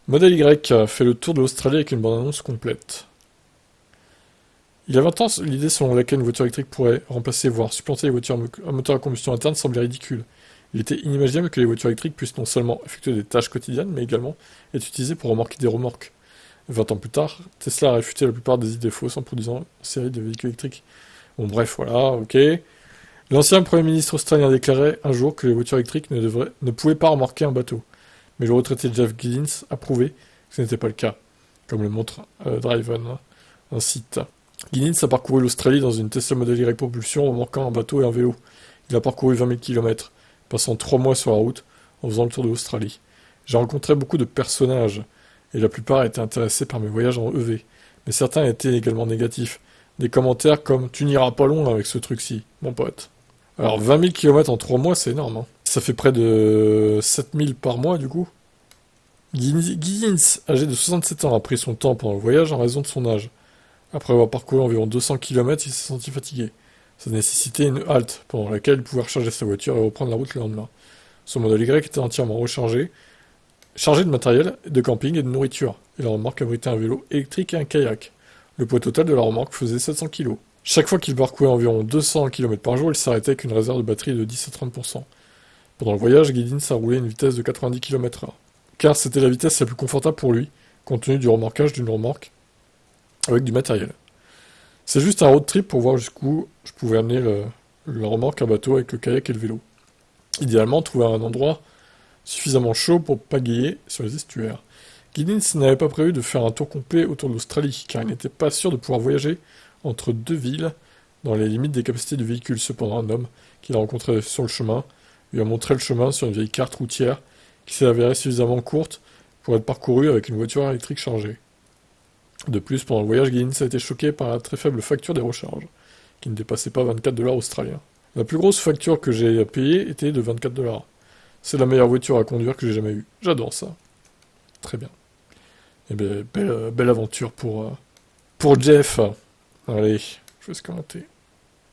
Modèle Y fait le tour de l'Australie avec une bande-annonce complète. Il y a 20 ans, l'idée selon laquelle une voiture électrique pourrait remplacer, voire supplanter les voitures à moteur à combustion interne semblait ridicule. Il était inimaginable que les voitures électriques puissent non seulement effectuer des tâches quotidiennes, mais également être utilisées pour remorquer des remorques. 20 ans plus tard, Tesla a réfuté la plupart des idées fausses en produisant une série de véhicules électriques. Bon bref, voilà, ok. L'ancien Premier ministre australien déclarait un jour que les voitures électriques ne pouvaient pas remorquer un bateau. Mais le retraité Jeff Giddins a prouvé que ce n'était pas le cas, comme le montre Driven, un site. Giddins a parcouru l'Australie dans une Tesla Model Y propulsion remorquant un bateau et un vélo. Il a parcouru 20 000 km, passant 3 mois sur la route en faisant le tour de l'Australie. J'ai rencontré beaucoup de personnages, et la plupart étaient intéressés par mes voyages en EV, mais certains étaient également négatifs. Des commentaires comme «Tu n'iras pas loin avec ce truc-ci, mon pote». Alors 20 000 km en 3 mois, c'est énorme, hein. Ça fait près de 7 000 par mois, du coup. Giddins, âgé de 67 ans, a pris son temps pendant le voyage en raison de son âge. Après avoir parcouru environ 200 km, il s'est senti fatigué. Ça nécessitait une halte, pendant laquelle il pouvait recharger sa voiture et reprendre la route le lendemain. Son modèle Y était entièrement rechargé, chargé de matériel, de camping et de nourriture, et la remorque abritait un vélo électrique et un kayak. Le poids total de la remorque faisait 700 kg. Chaque fois qu'il parcourait environ 200 km par jour, il s'arrêtait avec une réserve de batterie de 10 à 30%. Pendant le voyage, Giddins a roulé à une vitesse de 90 km/h, car c'était la vitesse la plus confortable pour lui, compte tenu du remorquage d'une remorque avec du matériel. C'est juste un road trip pour voir jusqu'où je pouvais amener le remorque à bateau avec le kayak et le vélo. Idéalement, trouver un endroit suffisamment chaud pour pagayer sur les estuaires. Giddins n'avait pas prévu de faire un tour complet autour de l'Australie, car il n'était pas sûr de pouvoir voyager entre deux villes dans les limites des capacités du véhicule. Cependant, un homme qu'il a rencontré sur le chemin lui a montré le chemin sur une vieille carte routière qui s'est avérée suffisamment courte pour être parcourue avec une voiture électrique chargée. De plus, pendant le voyage, Giddins a été choqué par la très faible facture des recharges, qui ne dépassait pas 24 $ australiens. La plus grosse facture que j'ai à payer était de 24 $. C'est la meilleure voiture à conduire que j'ai jamais eue. J'adore ça. Très bien. Eh bien, belle aventure pour Jeff. Allez, je vais se commenter.